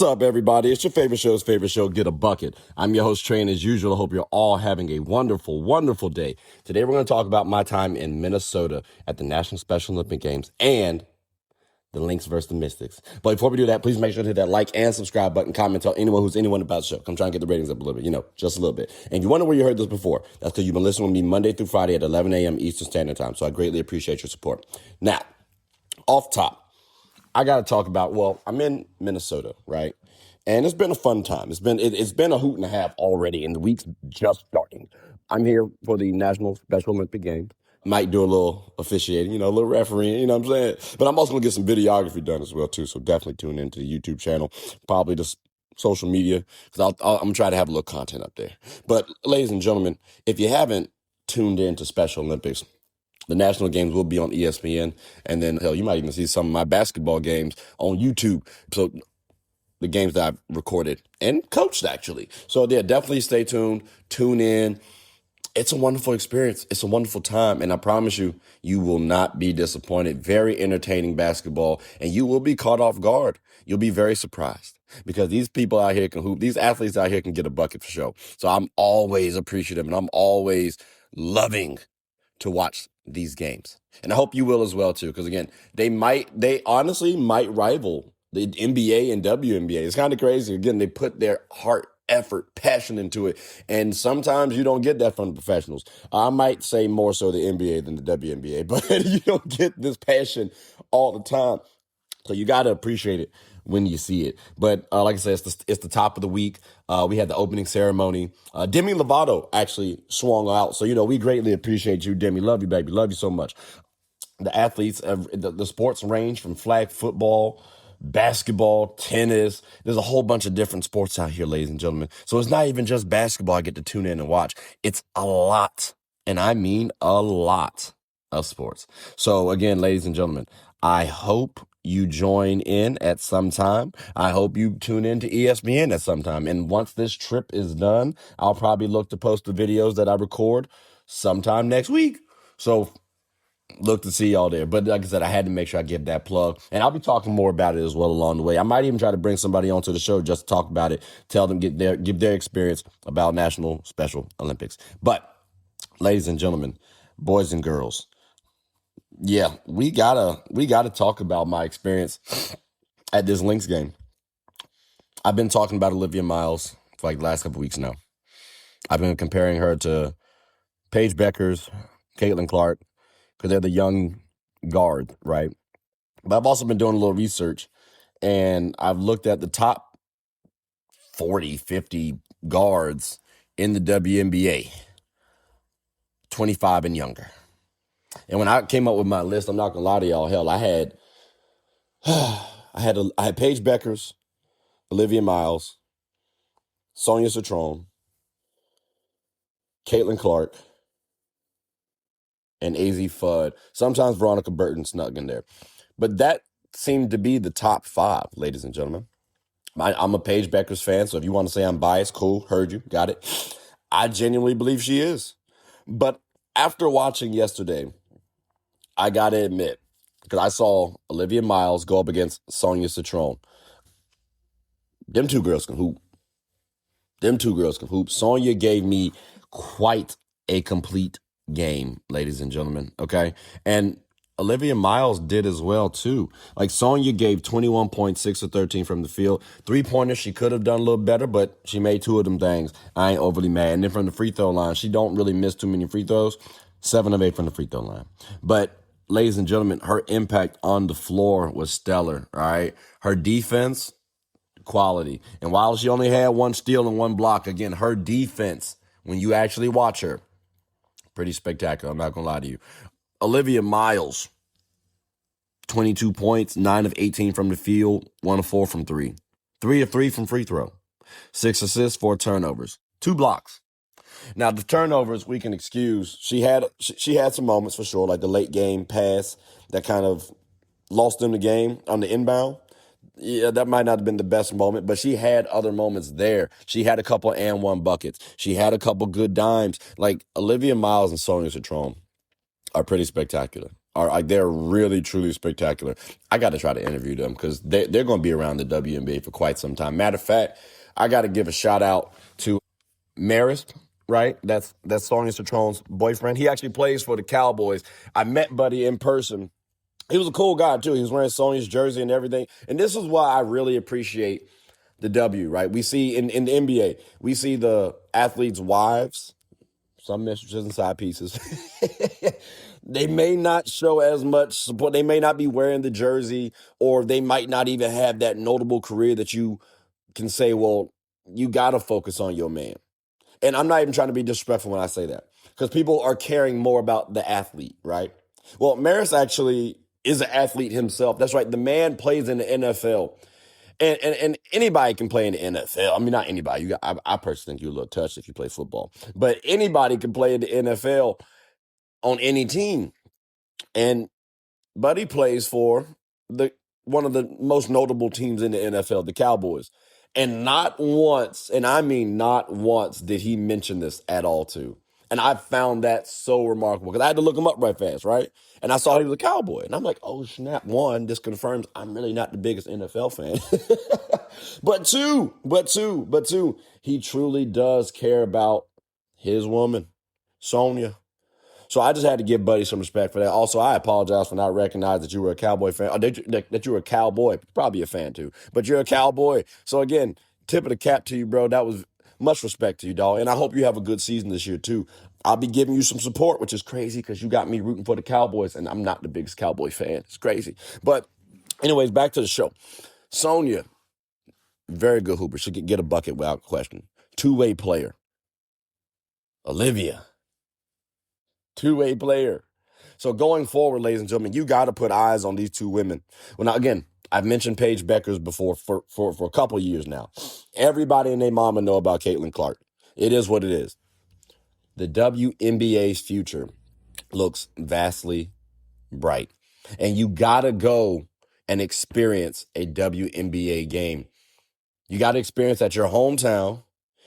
up, everybody? It's your favorite show, Get a Bucket. I'm your host, Trey, and as usual, I hope you're all having a wonderful, wonderful day. Today, we're going to talk about my time in Minnesota at the National Special Olympic Games and the Lynx versus the Mystics. But before we do that, please make sure to hit that like and subscribe button, comment, tell anyone about the show. I'm trying to get the ratings up a little bit, just a little bit. And if you wonder where you heard this before, that's because you've been listening with me Monday through Friday at 11 a.m. Eastern Standard Time. So I greatly appreciate your support. Now, off top, I got to talk about, I'm in Minnesota, right? And it's been a fun time. It's been a hoot and a half already, and the week's just starting. I'm here for the National Special Olympic Games. Might do a little officiating, a little refereeing, you know what I'm saying? But I'm also going to get some videography done as well, too. So definitely tune into the YouTube channel, probably just social media, because I'm going to try to have a little content up there. But ladies and gentlemen, if you haven't tuned in to Special Olympics, the national games will be on ESPN, and then, hell, you might even see some of my basketball games on YouTube. So the games that I've recorded and coached, actually. So, yeah, definitely stay tuned, tune in. It's a wonderful experience. It's a wonderful time, and I promise you, you will not be disappointed. Very entertaining basketball, and you will be caught off guard. You'll be very surprised because these people out here can hoop. These athletes out here can get a bucket for sure. So I'm always appreciative, and I'm always loving to watch these games. And I hope you will as well, too, because, again, they honestly might rival the NBA and WNBA. It's kind of crazy. Again, they put their heart, effort, passion into it. And sometimes you don't get that from the professionals. I might say more so the NBA than the WNBA, but you don't get this passion all the time. So you got to appreciate it when you see it. But like I said, it's the top of the week. We had the opening ceremony. Demi Lovato actually swung out. So, we greatly appreciate you, Demi. Love you, baby. Love you so much. The athletes, the sports range from flag football, basketball, tennis. There's a whole bunch of different sports out here, ladies and gentlemen. So it's not even just basketball I get to tune in and watch. It's a lot, and I mean a lot of sports. So again, ladies and gentlemen, I hope you join in at some time. I hope you tune in to ESPN at some time. And once this trip is done, I'll probably look to post the videos that I record sometime next week. So look to see y'all there. But like I said, I had to make sure I give that plug. And I'll be talking more about it as well along the way. I might even try to bring somebody onto the show just to talk about it, tell them, give their experience about National Special Olympics. But ladies and gentlemen, boys and girls, yeah, we gotta talk about my experience at this Lynx game. I've been talking about Olivia Miles for like the last couple weeks now. I've been comparing her to Paige Beckers, Caitlin Clark, because they're the young guard, right? But I've also been doing a little research, and I've looked at the top 40, 50 guards in the WNBA, 25 and younger. And when I came up with my list, I'm not gonna lie to y'all, hell, I had Paige Beckers, Olivia Miles, Sonia Citron, Caitlin Clark, and AZ Fudd. Sometimes Veronica Burton snuck in there. But that seemed to be the top 5, ladies and gentlemen. I'm a Paige Beckers fan, so if you want to say I'm biased, cool, heard you, got it. I genuinely believe she is. But after watching yesterday, I got to admit, because I saw Olivia Miles go up against Sonia Citron. Them two girls can hoop. Sonia gave me quite a complete game, ladies and gentlemen, okay? And Olivia Miles did as well, too. Like, Sonya gave 21.6 of 13 from the field. 3-pointers, she could have done a little better, but she made 2 of them things. I ain't overly mad. And then from the free throw line, she don't really miss too many free throws. 7 of 8 from the free throw line. But, ladies and gentlemen, her impact on the floor was stellar, all right? Her defense, quality. And while she only had 1 steal and 1 block, again, her defense, when you actually watch her, pretty spectacular. I'm not going to lie to you. Olivia Miles, 22 points, 9 of 18 from the field, 1 of 4 from 3. 3 of 3 from free throw. 6 assists, 4 turnovers. 2 blocks. Now, the turnovers we can excuse. She had some moments for sure, like the late game pass that kind of lost them the game on the inbound. Yeah, that might not have been the best moment, but she had other moments there. She had a couple and 1 buckets. She had a couple good dimes. Like, Olivia Miles and Sonia Citron are pretty spectacular. are like they're really truly spectacular. I got to try to interview them because they're going to be around the WNBA for quite some time. Matter of fact, I got to give a shout out to Marist, right? That's Sonia Citron's boyfriend. He actually plays for the Cowboys. I met Buddy in person. He was a cool guy too. He was wearing Sonia's jersey and everything. And this is why I really appreciate the W, right? We see in the NBA, we see the athletes' wives, some mistresses and side pieces. They may not show as much support. They may not be wearing the jersey, or they might not even have that notable career that you can say, well, you got to focus on your man. And I'm not even trying to be disrespectful when I say that, because people are caring more about the athlete, right? Well, Maris actually is an athlete himself. That's right. The man plays in the NFL. And anybody can play in the NFL. I mean, not anybody. I personally think you're a little touched if you play football. But anybody can play in the NFL on any team. And Buddy plays for one of the most notable teams in the NFL, the Cowboys. And not once, and I mean not once, did he mention this at all too. And I found that so remarkable because I had to look him up right fast, right? And I saw he was a Cowboy. And I'm like, oh, snap. One, this confirms I'm really not the biggest NFL fan. But two, he truly does care about his woman, Sonia. So I just had to give Buddy some respect for that. Also, I apologize for not recognizing that you were a Cowboy fan, or that you were a Cowboy. Probably a fan too, but you're a Cowboy. So again, tip of the cap to you, bro. That was much respect to you, dog. And I hope you have a good season this year too. I'll be giving you some support, which is crazy because you got me rooting for the Cowboys, and I'm not the biggest Cowboy fan. It's crazy. But anyways, back to the show. Sonia, very good hooper. She could get a bucket without question. Two-way player. Olivia, two-way player. So going forward, ladies and gentlemen, you got to put eyes on these two women. Well, now, again, I've mentioned Paige Beckers before for a couple of years now. Everybody and their mama know about Caitlin Clark. It is what it is. The WNBA's future looks vastly bright. And you got to go and experience a WNBA game. You got to experience at your hometown,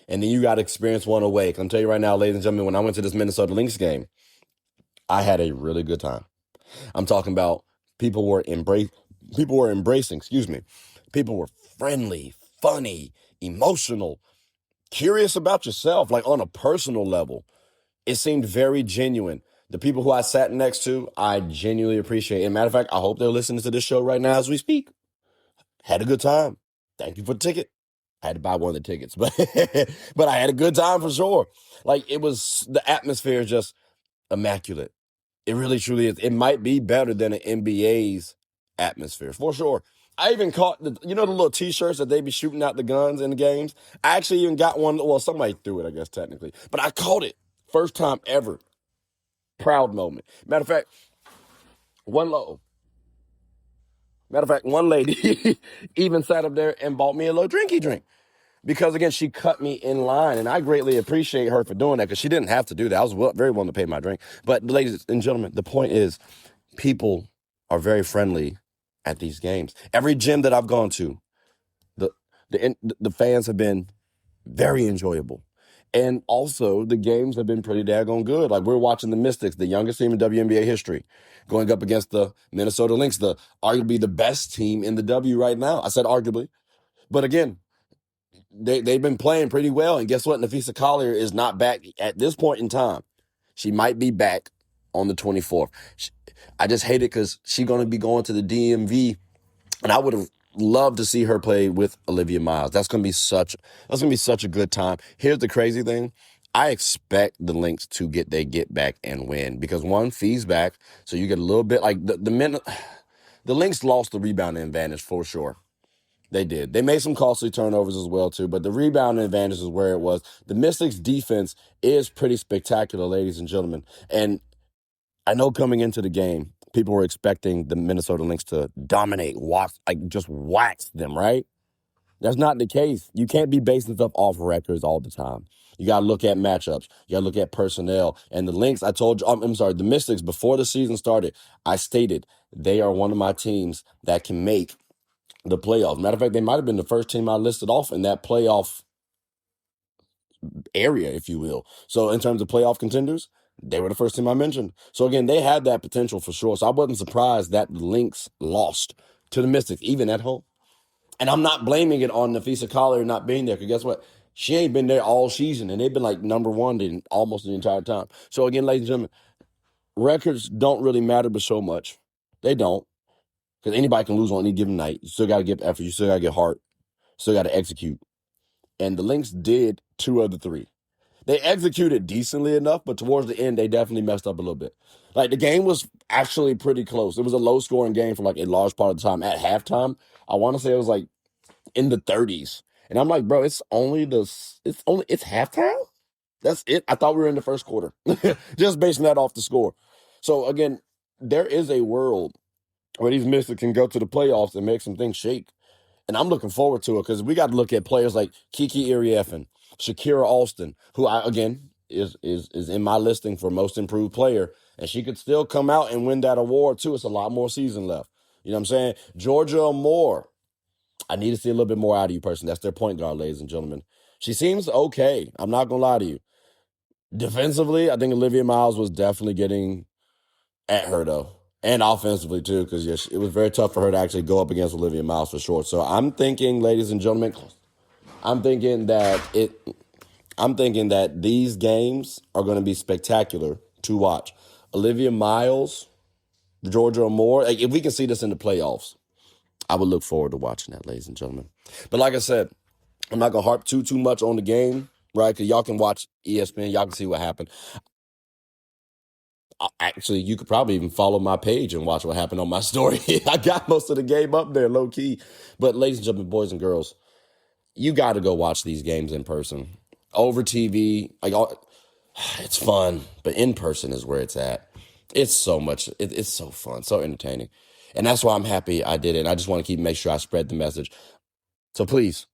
and then you got to experience one away. I'll tell you right now, ladies and gentlemen, when I went to this Minnesota Lynx game, I had a really good time. I'm talking about people were embracing, People were friendly, funny, emotional, curious about yourself, like on a personal level. It seemed very genuine. The people who I sat next to, I genuinely appreciate. And matter of fact, I hope they're listening to this show right now as we speak. Had a good time. Thank you for the ticket. I had to buy one of the tickets, but but I had a good time for sure. Like, it was, the atmosphere is just immaculate. It really, truly is. It might be better than an NBA's atmosphere, for sure. I even caught the little T-shirts that they be shooting out the guns in the games? I actually even got one. Well, somebody threw it, I guess, technically. But I caught it. First time ever. Proud moment. Matter of fact, one lady even sat up there and bought me a little drinky drink. Because, again, she cut me in line, and I greatly appreciate her for doing that because she didn't have to do that. I was very willing to pay my drink. But, ladies and gentlemen, the point is people are very friendly at these games. Every gym that I've gone to, the fans have been very enjoyable. And also, the games have been pretty daggone good. Like, we're watching the Mystics, the youngest team in WNBA history, going up against the Minnesota Lynx, arguably the best team in the W right now. I said arguably. But, again, they've been playing pretty well. And guess what? Nafisa Collier is not back at this point in time. She might be back on the 24th. I just hate it because she's going to be going to the DMV, and I would have loved to see her play with Olivia Miles. That's going to be such a good time. Here's the crazy thing. I expect the Lynx to get back and win because, one, fees back, so you get a little bit like the Lynx lost the rebounding advantage for sure. They did. They made some costly turnovers as well, too, but the rebounding advantage is where it was. The Mystics' defense is pretty spectacular, ladies and gentlemen. And I know coming into the game, people were expecting the Minnesota Lynx to dominate, just wax them, right? That's not the case. You can't be basing stuff off records all the time. You got to look at matchups. You got to look at personnel. And the Lynx, the Mystics, before the season started, I stated they are one of my teams that can make the playoffs. Matter of fact, they might have been the first team I listed off in that playoff area, if you will. So in terms of playoff contenders, They were the first team I mentioned. So again, they had that potential for sure. So I wasn't surprised that the Lynx lost to the Mystics, even at home. And I'm not blaming it on Nafisa Collier not being there, because guess what? She ain't been there all season, and they've been like number one in almost the entire time. So again, ladies and gentlemen, records don't really matter but so much. They don't, because anybody can lose on any given night. You still got to give effort. You still got to get heart. Still got to execute. And the Lynx did 2 of the 3. They executed decently enough, but towards the end, they definitely messed up a little bit. Like, the game was actually pretty close. It was a low-scoring game for, like, a large part of the time. At halftime, I want to say it was, like, in the 30s. And I'm like, bro, it's halftime? That's it? I thought we were in the first quarter. Just basing that off the score. So, again, there is a world where these Mystics can go to the playoffs and make some things shake. And I'm looking forward to it, because we got to look at players like Kiki Irieffin, Shakira Alston, who is in my listing for most improved player, and she could still come out and win that award too. It's a lot more season left. You know what I'm saying? Georgia Moore. I need to see a little bit more out of you, person. That's their point guard, ladies and gentlemen. She seems okay. I'm not gonna lie to you. Defensively, I think Olivia Miles was definitely getting at her though. And offensively, too, because it was very tough for her to actually go up against Olivia Miles for sure. So I'm thinking, ladies and gentlemen, I'm thinking that these games are going to be spectacular to watch. Olivia Miles, Georgia Moore, like, if we can see this in the playoffs, I would look forward to watching that, ladies and gentlemen. But like I said, I'm not going to harp too much on the game, right? Because y'all can watch ESPN. Y'all can see what happened. Actually, you could probably even follow my page and watch what happened on my story. I got most of the game up there, low key. But ladies and gentlemen, boys and girls, you got to go watch these games in person. Over TV, it's fun, but in person is where it's at. It's so much. It's so fun, so entertaining. And that's why I'm happy I did it. And I just want to make sure I spread the message. So please,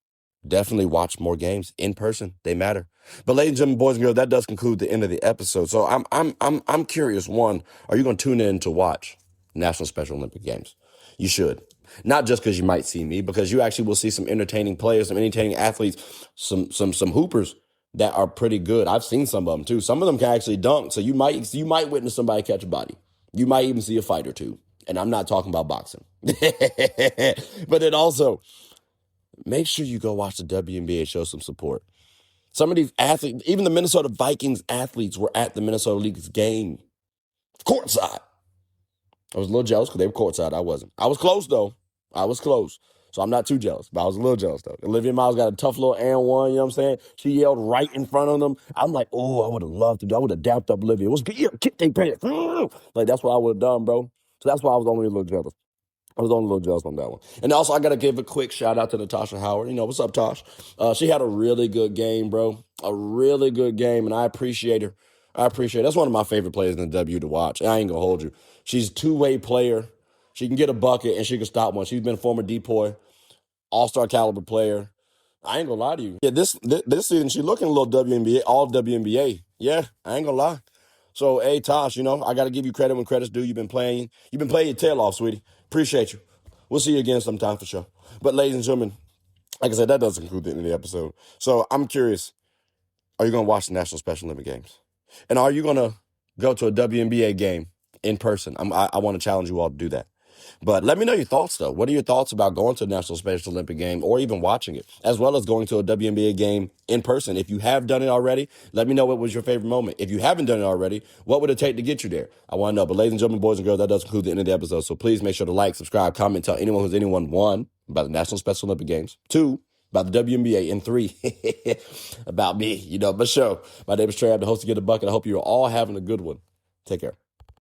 definitely watch more games in person. They matter. But ladies and gentlemen, boys and girls, that does conclude the end of the episode. So I'm curious. One, are you going to tune in to watch National Special Olympic Games? You should. Not just because you might see me, because you actually will see some entertaining players, some entertaining athletes, some hoopers that are pretty good. I've seen some of them too. Some of them can actually dunk. So you might witness somebody catch a body. You might even see a fight or two. And I'm not talking about boxing. But then also, make sure you go watch the WNBA, show some support. Some of these athletes, even the Minnesota Vikings athletes, were at the Minnesota League's game courtside. I was a little jealous because they were courtside. I wasn't. I was close, though. I was close. So I'm not too jealous, but I was a little jealous, though. Olivia Miles got a tough little and one, you know what I'm saying? She yelled right in front of them. I'm like, oh, I would have loved to. I would have dapped up Olivia. It was good. Yeah, kick their pants. Like, that's what I would have done, bro. So that's why I was only a little jealous. I was only a little jealous on that one. And also, I got to give a quick shout out to Natasha Howard. You know, what's up, Tosh? She had a really good game, bro. A really good game, and I appreciate her. That's one of my favorite players in the W to watch. I ain't going to hold you. She's a two-way player. She can get a bucket, and she can stop one. She's been a former depoy, all-star caliber player. I ain't going to lie to you. Yeah, this season, she looking a little WNBA, all WNBA. Yeah, I ain't going to lie. So, hey, Tosh, you know, I got to give you credit when credit's due. You've been playing your tail off, sweetie. Appreciate you. We'll see you again sometime for sure. But ladies and gentlemen, like I said, that does conclude the end of the episode. So I'm curious, are you going to watch the National Special Olympic Games? And are you going to go to a WNBA game in person? I want to challenge you all to do that. But let me know your thoughts, though. What are your thoughts about going to a National Special Olympic game or even watching it, as well as going to a WNBA game in person? If you have done it already, let me know what was your favorite moment. If you haven't done it already, what would it take to get you there? I want to know. But ladies and gentlemen, boys and girls, that does conclude the end of the episode. So please make sure to like, subscribe, comment, tell anyone who's anyone. 1, about the National Special Olympic Games. 2, about the WNBA. And 3, about me. You know, but show. My name is Trey. I'm the host of Get a Bucket. I hope you're all having a good one. Take care.